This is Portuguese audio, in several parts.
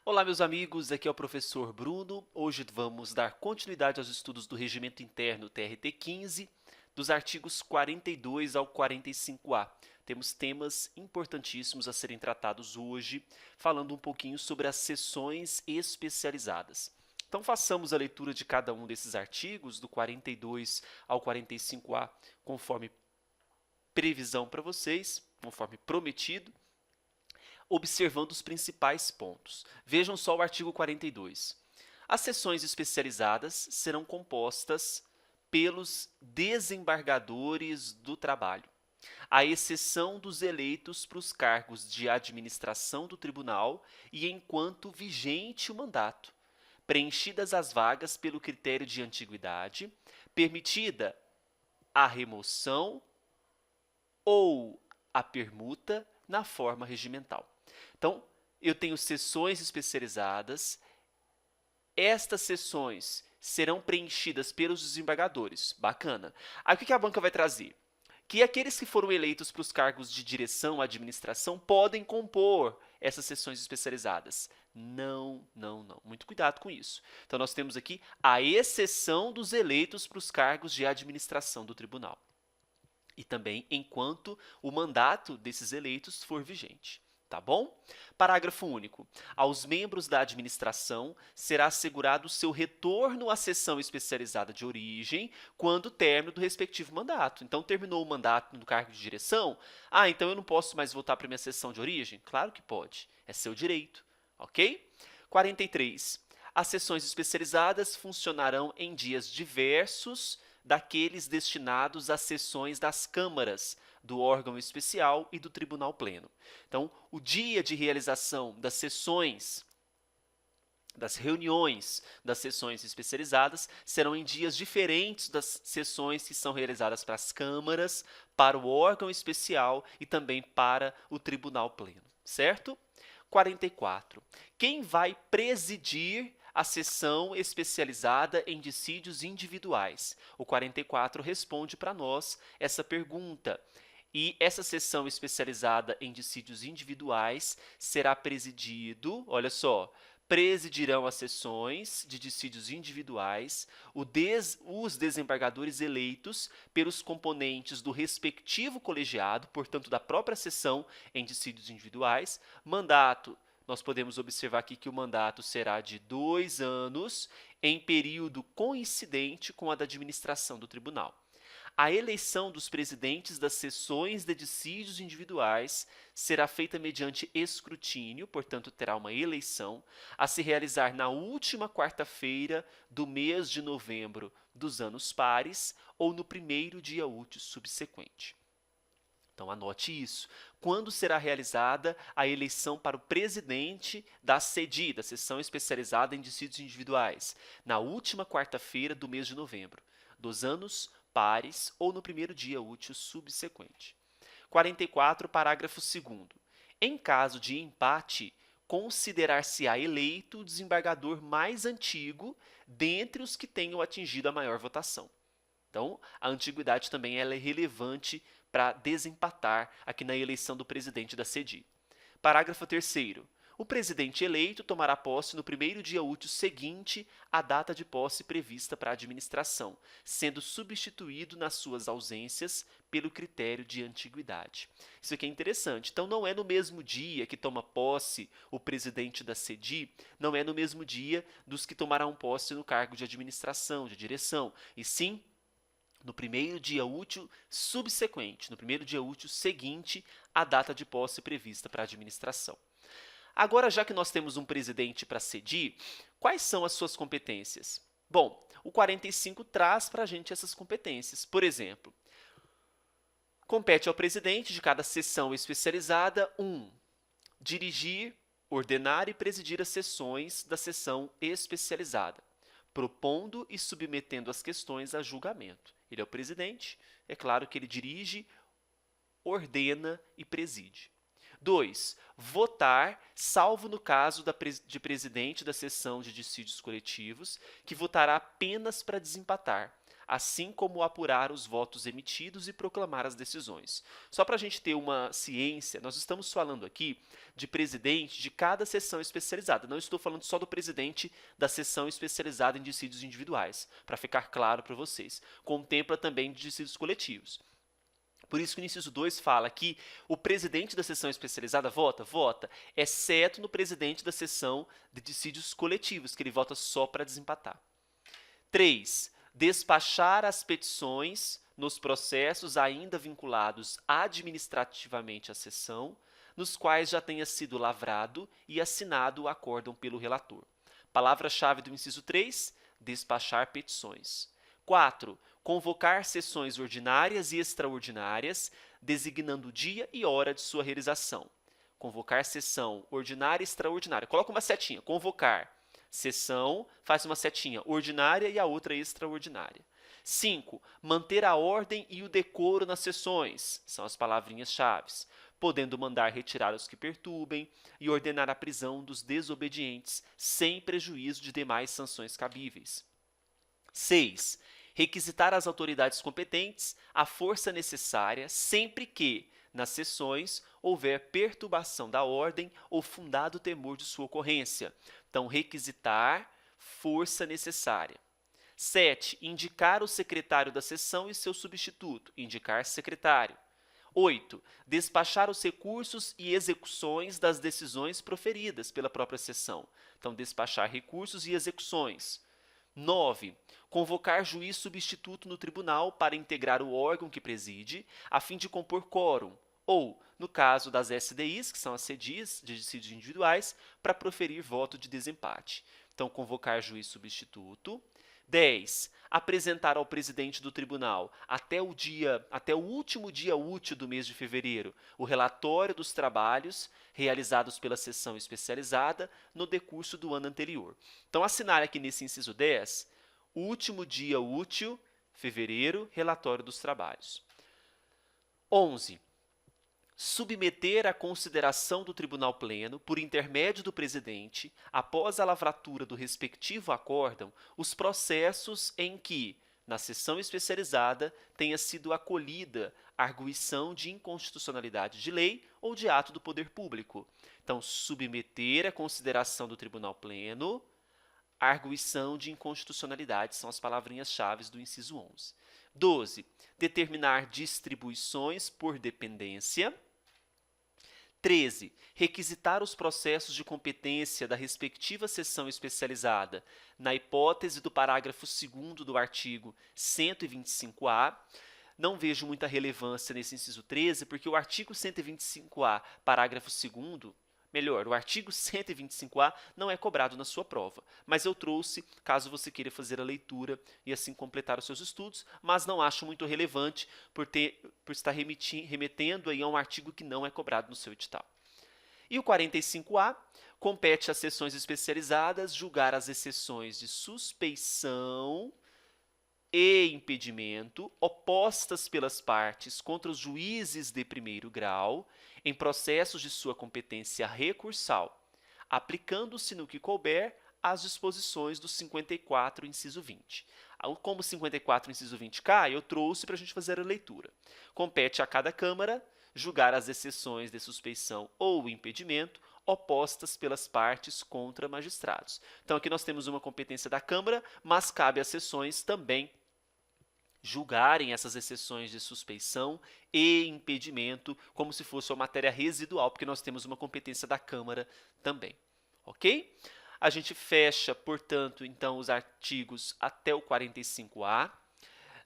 Olá, meus amigos, aqui é o professor Bruno. Hoje vamos dar continuidade aos estudos do Regimento Interno TRT 15, dos artigos 42 ao 45A. Temos temas importantíssimos a serem tratados hoje, falando um pouquinho sobre as seções especializadas. Então, façamos a leitura de cada um desses artigos, do 42 ao 45A, conforme previsão para vocês, conforme prometido, observando os principais pontos. Vejam só o artigo 42. As seções especializadas serão compostas pelos desembargadores do trabalho, à exceção dos eleitos para os cargos de administração do tribunal e enquanto vigente o mandato, preenchidas as vagas pelo critério de antiguidade, permitida a remoção ou a permuta na forma regimental. Então, eu tenho seções especializadas. Estas seções serão preenchidas pelos desembargadores. Bacana. Aí, o que a banca vai trazer? Que aqueles que foram eleitos para os cargos de direção, administração, podem compor essas seções especializadas. Não, não, não. Muito cuidado com isso. Então, nós temos aqui a exceção dos eleitos para os cargos de administração do tribunal. E também enquanto o mandato desses eleitos for vigente. Tá bom? Parágrafo único. Aos membros da administração será assegurado seu retorno à seção especializada de origem quando término do respectivo mandato. Então, terminou o mandato no cargo de direção? Ah, então eu não posso mais voltar para minha seção de origem? Claro que pode. É seu direito. Ok? 43. As seções especializadas funcionarão em dias diversos daqueles destinados às sessões das câmaras, do órgão especial e do tribunal pleno. Então, o dia de realização das sessões, das reuniões das sessões especializadas serão em dias diferentes das sessões que são realizadas para as câmaras, para o órgão especial e também para o tribunal pleno, certo? 44. Quem vai presidir a sessão especializada em dissídios individuais? O 44 responde para nós essa pergunta. E essa sessão especializada em dissídios individuais será presidido, olha só, presidirão as sessões de dissídios individuais os desembargadores eleitos pelos componentes do respectivo colegiado, portanto, da própria sessão em dissídios individuais. Mandato, nós podemos observar aqui que o mandato será de 2 anos, em período coincidente com a da administração do tribunal. A eleição dos presidentes das sessões de dissídios individuais será feita mediante escrutínio, portanto, terá uma eleição, a se realizar na última quarta-feira do mês de novembro dos anos pares ou no primeiro dia útil subsequente. Então, anote isso. Quando será realizada a eleição para o presidente da SEDI, da Seção Especializada em Dissídios Individuais? Na última quarta-feira do mês de novembro dos anos pares ou no primeiro dia útil subsequente. 44, parágrafo 2º. Em caso de empate, considerar-se-á eleito o desembargador mais antigo dentre os que tenham atingido a maior votação. Então, a antiguidade também ela é relevante para desempatar aqui na eleição do presidente da SEDI. Parágrafo 3º. O presidente eleito tomará posse no primeiro dia útil seguinte à data de posse prevista para a administração, sendo substituído nas suas ausências pelo critério de antiguidade. Isso aqui é interessante. Então, não é no mesmo dia que toma posse o presidente da SEDI, não é no mesmo dia dos que tomarão posse no cargo de administração, de direção, e sim no primeiro dia útil subsequente, no primeiro dia útil seguinte à data de posse prevista para a administração. Agora, já que nós temos um presidente para SEDI, quais são as suas competências? Bom, o 45 traz para a gente essas competências. Por exemplo, compete ao presidente de cada seção especializada 1. Dirigir, ordenar e presidir as sessões da seção especializada, propondo e submetendo as questões a julgamento. Ele é o presidente, é claro que ele dirige, ordena e preside. 2. Votar, salvo no caso de presidente da seção de dissídios coletivos, que votará apenas para desempatar. assim como apurar os votos emitidos e proclamar as decisões. Só para a gente ter uma ciência, nós estamos falando aqui de presidente de cada seção especializada. Não estou falando só do presidente da seção especializada em dissídios individuais, para ficar claro para vocês. Contempla também dissídios coletivos. Por isso que o inciso 2 fala que o presidente da seção especializada vota? Vota, exceto no presidente da seção de dissídios coletivos, que ele vota só para desempatar. 3. Despachar as petições nos processos ainda vinculados administrativamente à seção, nos quais já tenha sido lavrado e assinado o acórdão pelo relator. Palavra-chave do inciso 3, despachar petições. 4. Convocar sessões ordinárias e extraordinárias, designando o dia e hora de sua realização. Convocar sessão ordinária e extraordinária. Coloca uma setinha. Convocar sessão, faz uma setinha ordinária e a outra extraordinária. 5. Manter a ordem e o decoro nas sessões. São as palavrinhas-chave. Podendo mandar retirar os que perturbem e ordenar a prisão dos desobedientes, sem prejuízo de demais sanções cabíveis. 6. Requisitar às autoridades competentes a força necessária sempre que, nas sessões, houver perturbação da ordem ou fundado temor de sua ocorrência. Então, requisitar força necessária. 7. Indicar o secretário da sessão e seu substituto. Indicar secretário. 8. Despachar os recursos e execuções das decisões proferidas pela própria sessão. Então, despachar recursos e execuções. 9. Convocar juiz substituto no tribunal para integrar o órgão que preside, a fim de compor quórum, ou, no caso das SDIs, que são as CDIs de dissídios individuais, para proferir voto de desempate. Então, convocar juiz substituto. 10. Apresentar ao presidente do tribunal, até o último dia útil do mês de fevereiro, o relatório dos trabalhos realizados pela sessão especializada no decurso do ano anterior. Então, assinar aqui nesse inciso 10, último dia útil, fevereiro, relatório dos trabalhos. 11. Submeter à consideração do Tribunal Pleno, por intermédio do presidente, após a lavratura do respectivo acórdão, os processos em que, na sessão especializada, tenha sido acolhida arguição de inconstitucionalidade de lei ou de ato do poder público. Então, submeter à consideração do Tribunal Pleno, arguição de inconstitucionalidade, são as palavrinhas-chave do inciso 11. 12. Determinar distribuições por dependência. 13. Requisitar os processos de competência da respectiva seção especializada na hipótese do parágrafo 2º do artigo 125-A. Não vejo muita relevância nesse inciso 13, porque o artigo 125-A, parágrafo 2º, o artigo 125-A não é cobrado na sua prova, mas eu trouxe caso você queira fazer a leitura e assim completar os seus estudos, mas não acho muito relevante por estar remetendo aí a um artigo que não é cobrado no seu edital. E o 45-A compete às sessões especializadas julgar as exceções de suspeição e impedimento opostas pelas partes contra os juízes de primeiro grau em processos de sua competência recursal, aplicando-se no que couber as disposições do 54, inciso 20. Como o 54, inciso 20 cai, eu trouxe para a gente fazer a leitura. Compete a cada Câmara julgar as exceções de suspeição ou impedimento opostas pelas partes contra magistrados. Então, aqui nós temos uma competência da Câmara, mas cabe às sessões também julgarem essas exceções de suspeição e impedimento como se fosse uma matéria residual, porque nós temos uma competência da Câmara também, ok? A gente fecha, portanto, então, os artigos até o 45A.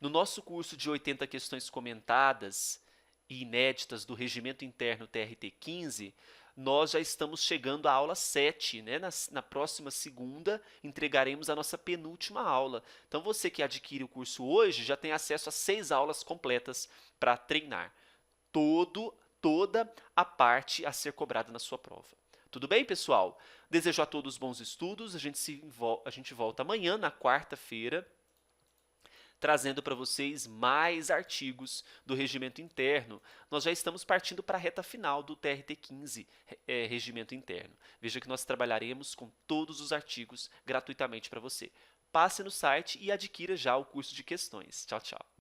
No nosso curso de 80 questões comentadas e inéditas do Regimento Interno TRT 15, nós já estamos chegando à aula 7, né? Na próxima segunda, entregaremos a nossa penúltima aula. Então, você que adquire o curso hoje já tem acesso a 6 aulas completas para treinar toda a parte a ser cobrada na sua prova. Tudo bem, pessoal? Desejo a todos bons estudos. A gente volta amanhã, na quarta-feira, trazendo para vocês mais artigos do Regimento Interno. Nós já estamos partindo para a reta final do TRT 15, Regimento Interno. Veja que nós trabalharemos com todos os artigos gratuitamente para você. passe no site e adquira já o curso de questões. Tchau, tchau.